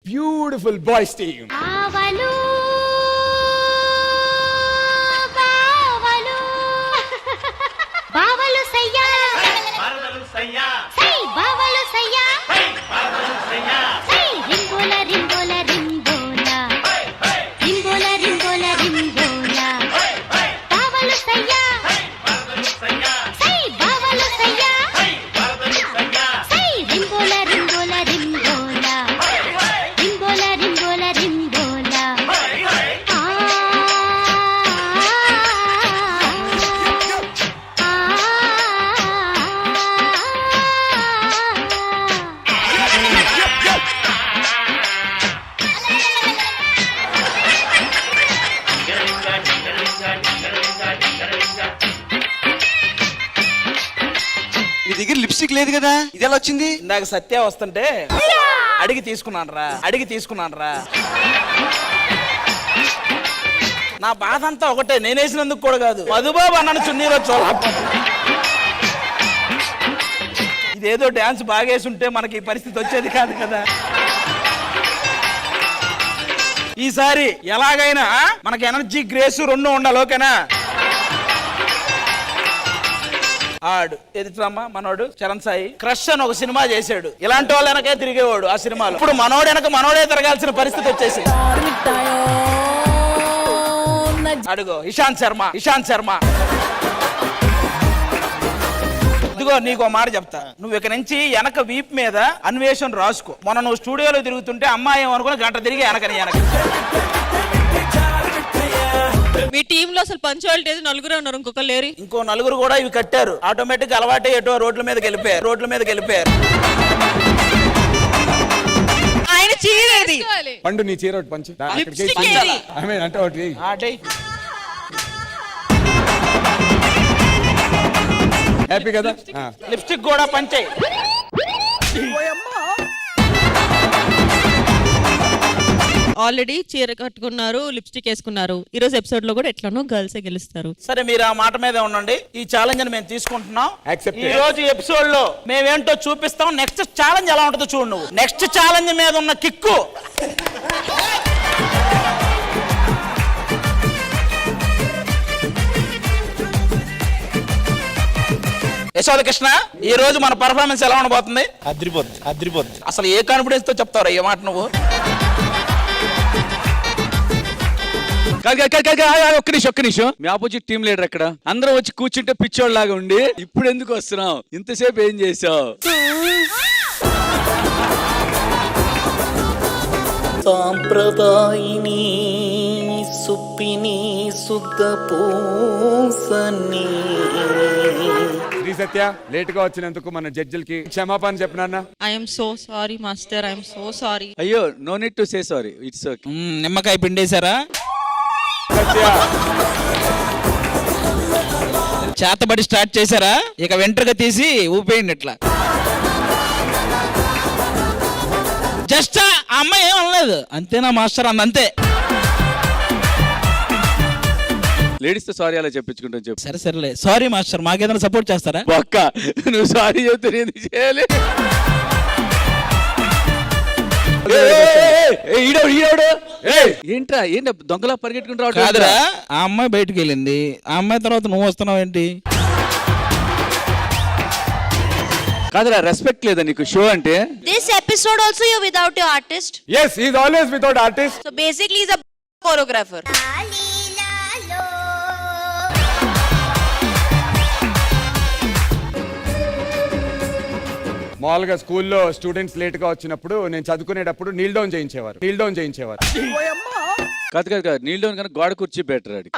Beautiful boys team. బావలు బావలు బావలు సయ్యా బావలు సయ్యా సై బావలు సయ్యా హై బావలు సయ్యా సై రింబోల రింబోల రింబోల రింబోల రింబోల రింబోల బావలు సయ్యా హై బావలు సయ్యా సై బావలు సయ్యా హై బావలు సయ్యా సై రింబోల రింబోల రింబోల రింబోల రింబోల రింబోల ఆ మీ దగ్గర లిప్స్టిక్ లేదు కదా, ఇది ఎలా వచ్చింది? ఇందాక సత్య వస్తుంటే అడిగి తీసుకున్నాను రా. నా బాధ అంతా ఒకటే, నేనేసినందుకు కూడా కాదు, మధుబాబు అన్నాను చున్నీలో చూడ. ఇదేదో డాన్స్ బాగేసుంటే మనకి ఈ పరిస్థితి వచ్చేది కాదు కదా. ఈసారి ఎలాగైనా మనకి ఎనర్జీ గ్రేస్ రెండు ఉండాలి, ఓకేనా? ఆడు ఎదుటమ్మా మనోడు చరణ్ సాయి క్రష్ అని ఒక సినిమా చేశాడు, ఇలాంటి వాళ్ళ వెనకే తిరిగేవాడు ఆ సినిమాలో. ఇప్పుడు మనోడు వెనక మనోడే తిరగాల్సిన పరిస్థితి వచ్చేసి అడుగో ఇషాంత్ శర్మ. ఇదిగో నీకు మాట చెప్తా, నువ్వు ఇక నుంచి వెనక వీప్ మీద అన్వేషణ రాసుకో. మొన్న నువ్వు స్టూడియోలో తిరుగుతుంటే అమ్మాయి ఏమనుకుని గంట తిరిగి వెనక. మీ టీమ్ లో అసలు పంచువాలిటీ నలుగురే ఉన్నారు, ఇంకొకరు లేరు. ఇంకో నలుగురు కూడా ఇవి కట్టారు, ఆటోమేటిక్ అలవాటే ఎటో రోడ్ల మీదకి వెళ్ళిపోయారు. ఆయన చీరేది పండు నీ చీర ఒకటి పంచు. లిప్స్టిక్ ఏది? అంటే ఒకటి హ్యాపీ కదా. లిప్స్టిక్ కూడా పంచే. ఆల్రెడీ చీర కట్టుకున్నారు, లిప్స్టిక్ వేసుకున్నారు. ఈ రోజు ఎపిసోడ్ లో కూడా ఎట్లానో గర్ల్సే గెలుస్తారు. సరే మీరు ఆ మాట మీదే ఉండండి, ఈ ఛాలెంజ్ ని మేము తీసుకుంటున్నాం. Accepted. ఈ రోజు ఎపిసోడ్ లో మేమేంటో చూపిస్తాం. నెక్స్ట్ ఛాలెంజ్ ఎలా ఉంటుందో చూడు నువ్వు. నెక్స్ట్ ఛాలెంజ్ మీద ఉన్న కిక్కు యశోద కృష్ణ, ఈ రోజు మన పర్ఫార్మెన్స్ ఎలా ఉండబోతుంది? అద్రిపోద్ది. అసలు ఏ కాన్ఫిడెన్స్ తో చెప్తావు ఈ మాట నువ్వు? ఒక్క నిమిషం మీ ఆపోజిట్ టీం లీడర్ ఎక్కడ? అందరం వచ్చి కూర్చుంటే పిచ్చోడ్ లాగా ఉండి ఇప్పుడు ఎందుకు వస్తున్నావు? ఇంతసేపు ఏం చేసావు? సాంప్రదాయిని సుప్పిని శుద్ధ పూసని. శ్రీ సత్య లేట్ గా వచ్చినందుకు మన జడ్జిలకి క్షమాపణ చెప్పినా. I'm so sorry master, I'm so sorry. అయ్యో no need to say sorry, it's okay. నిమ్మకాయ పిండేశారా? సత్య చేతబడి స్టార్ట్ చేశారా? ఇక వెంట్రుక తీసి ఊపేయండి ఇట్లా. జస్ట్ ఆ అమ్మాయి ఏం అనలేదు, అంతేనా మాస్టర్ అంతే. లేడీస్ తో సారీ అలా చెప్పించుకుంటాను చెప్పు. సరేలే సారీ మాస్టర్, మాకేదైనా సపోర్ట్ చేస్తారా? ఒక్క నువ్వు సారీ చెప్తే నేను చేయాలి. ఏంట్రా ఏంటి దొంగలా పరిగెట్టుకుంటూ కాదురా, ఆ అమ్మాయి బయటకు వెళ్ళింది, ఆ అమ్మాయి తర్వాత నువ్వు వస్తున్నావు ఏంటి? కాదురా రెస్పెక్ట్ లేదా నీకు షో అంటే? This episode also you're without your artist. yes he is always without artist. So basically he's a choreographer. మామూలుగా స్కూల్లో స్టూడెంట్స్ లేట్ గా వచ్చినప్పుడు నేను చదువుకునేటప్పుడు నీల్ డౌన్ చేయించేవారు. కాదు నీళ్ళు డౌన్ కన్నా గోడ కుర్చీ బెటర్ అడి.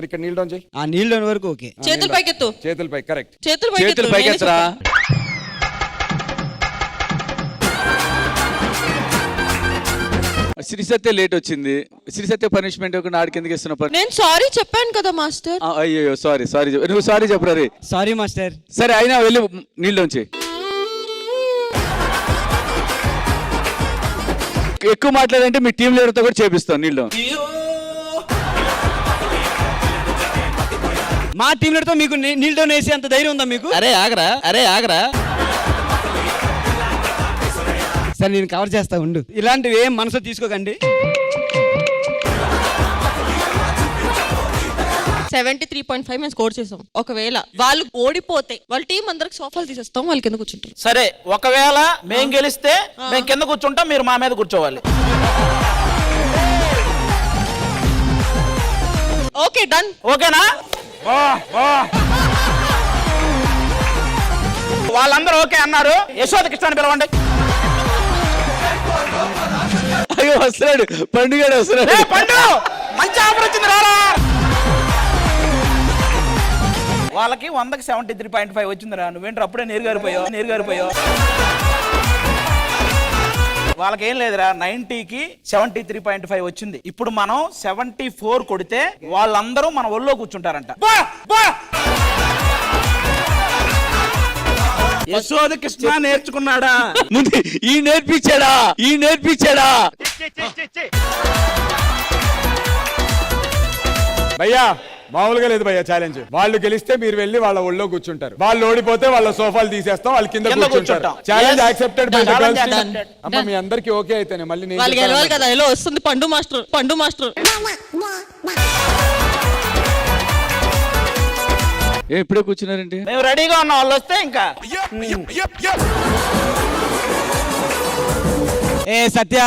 ఇక్కడ నీల్ డౌన్ చేయి. ఆ నీళ్ళు డౌన్ వరకు ఓకే. చేతులు పైకెత్తు, చేతులపై కరెక్ట్. చేతులు పైకెత్తరా. శ్రీసత్య లేట్ వచ్చింది, శ్రీసత్య పనిష్మెంట్ ఇవ్వకుండా ఆడికి ఎందుకు ఇస్తున్నా? నేను సారీ చెప్పాను కదా మాస్టర్. అయ్యో సారీ నువ్వు సారీ చెప్పరా రే. Sorry master. సరే అయినా వెళ్ళి నీళ్ళలోంచి ఎక్కువ మాట్లాడంటే మీ టీం లీడర్తో కూడా చేపిస్తాను నీళ్ళు. మా టీం లీడర్తో మీకు నీళ్ళు డౌన్ వేసి అంత ధైర్యం ఉందా మీకు? అరే ఆగరా సరే నేను కవర్ చేస్తా ఉండు. ఇలాంటివి ఏం మనసు తీసుకోకండి. 73.5 మేము స్కోర్ చేసాం. ఒకవేళ వాళ్ళు ఓడిపోతే వాళ్ళ టీం అందరికి సోఫాలు తీసేస్తాం, వాళ్ళు కింద కూర్చుంటారు. సరే ఒకవేళ మేము గెలిస్తే మేము కింద కూర్చుంటాం, మీరు మా మీద కూర్చోవాలి. Okay done. ఓకేనా? వాళ్ళందరూ ఓకే అన్నారు. యశోద కృష్ణని పిలవండి. అయ్యో వస్తున్నాడు, పండుగ వస్తున్నాడు. ఏ పండు, మంచి ఆఫర్ వచ్చింది రారా. వాళ్ళకి 100కి 73.5 వచ్చిందిరా. నువ్వేంటి అప్పుడే నేరుగారిపోయావు. వాళ్ళకి ఏం లేదురా, 90కి 73.5 వచ్చింది. ఇప్పుడు మనం 74 కొడితే వాళ్ళందరూ మన ఒళ్ళో కూర్చుంటారంట. యశోద కృష్ణ నేర్చుకున్నాడా? ముందు ఈ నేర్పించాడా. భయ్యా మామూలుగా లేదు భయ్యా ఛాలెంజ్. వాళ్ళు గెలిస్తే మీరు వెళ్ళి వాళ్ళ ఒళ్ళో కూర్చుంటారు, వాళ్ళు ఓడిపోతే వాళ్ళ సోఫాలు తీసేస్తాం, వాళ్ళు కింద కూర్చుంటారు. Challenge accepted by the girls team. అమ్మ మీ అందరికి ఓకే అయితేనే మళ్ళీ నేను వాళ్ళు గెలవాలి కదా. ఎలా వస్తుంది పండు మాస్టర్. ఇప్పుడే కూర్చున్నారంటే మేము రెడీగా ఉన్న వాళ్ళు వస్తే ఇంకా ఏ సత్య,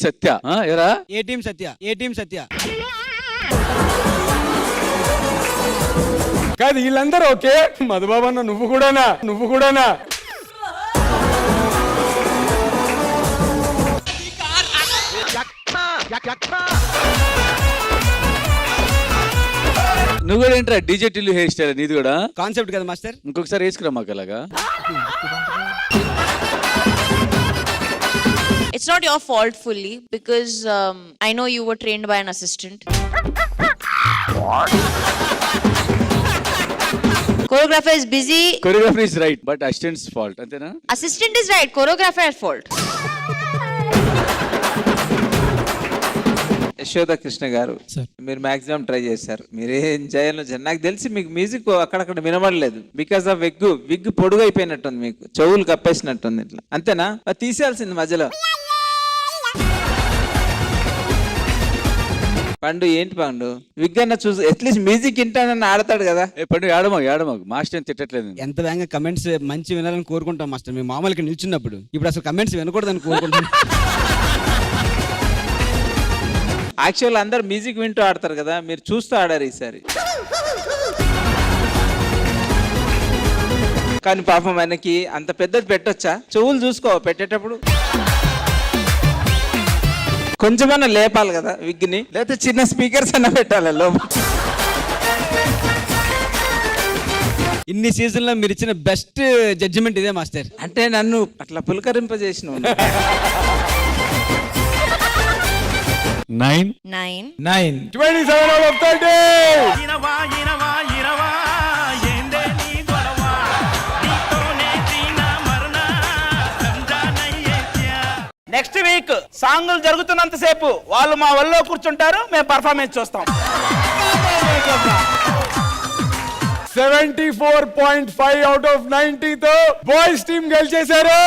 సత్య ఎరా ఏ టీం సత్య. కాదు వీళ్ళందరూ ఓకే. మధుబాబు అన్న నువ్వు కూడానా? నువ్వు కూడా ఏంట్రా డీజే టిల్లు హెయిర్ స్టైల్ నీది కూడా కాన్సెప్ట్ కదా మాస్టర్. ఇంకొకసారి వేసుకురా మాకు అలాగా. It's not your fault fully because I know you were trained by an assistant. Choreographer is busy. Choreographer is right, but assistant's fault. అంతేనా? Assistant is right. Choreographer at fault. Yashoda Krishna గారు, మీరు maximum try చేశారు. మీరేం చేయాలో నాకు తెలిసి మీకు music అక్కడక్కడ వినబడలేదు. బికాస్ ఆఫ్ విగ్ పొడుగు అయిపోయినట్టుంది, మీకు చెవులు కప్పేసినట్టుంది. ఇట్లా అంతేనా? తీసేయాల్సింది మధ్యలో. పండు ఏంటి పండు, విగ్ అన్న చూసి అట్లీస్ట్ మ్యూజిక్ వింటానని ఆడతాడు కదా. పండు ఆడమాకు మాస్టర్ తిట్టట్లేదు. ఎంత వేగంగా కమెంట్స్ మంచి వినాలని కోరుకుంటాం మాస్టర్. మేము మామూలుగా నిల్చున్నప్పుడు ఇప్పుడు అసలు కమెంట్స్ వినకూడదని కోరుకుంటాం. యాక్చువల్ అందరు మ్యూజిక్ వింటూ ఆడతారు కదా, మీరు చూస్తూ ఆడారు ఈసారి. కానీ పాపం మనకి అంత పెద్దది పెట్టొచ్చా? చెవులు చూసుకో పెట్టేటప్పుడు. కొంచెమన్నా లేపాలి కదా విగ్ని, లేకపోతే చిన్న స్పీకర్స్ అన్న పెట్టాలి లోపల. ఇన్ని సీజన్లో మీరు ఇచ్చిన బెస్ట్ జడ్జిమెంట్ ఇదే మాస్టర్. అంటే నన్ను అట్లా పులకరింపజేసిన 9 27 out of 30. ఇనవా ఏందే నీ గొడవ, నీతోనే తీన మరణ సంజానయ్యేత్యా. నెక్స్ట్ వీక్ సాంగులు జరుగుతున్నంత సేపు వాళ్ళు మా ఒళ్ళో కూర్చుంటారు, మేము పర్ఫార్మెన్స్ చూస్తాం. 74.5 out of 90 తో బాయ్స్ టీం గెలిచేశారు.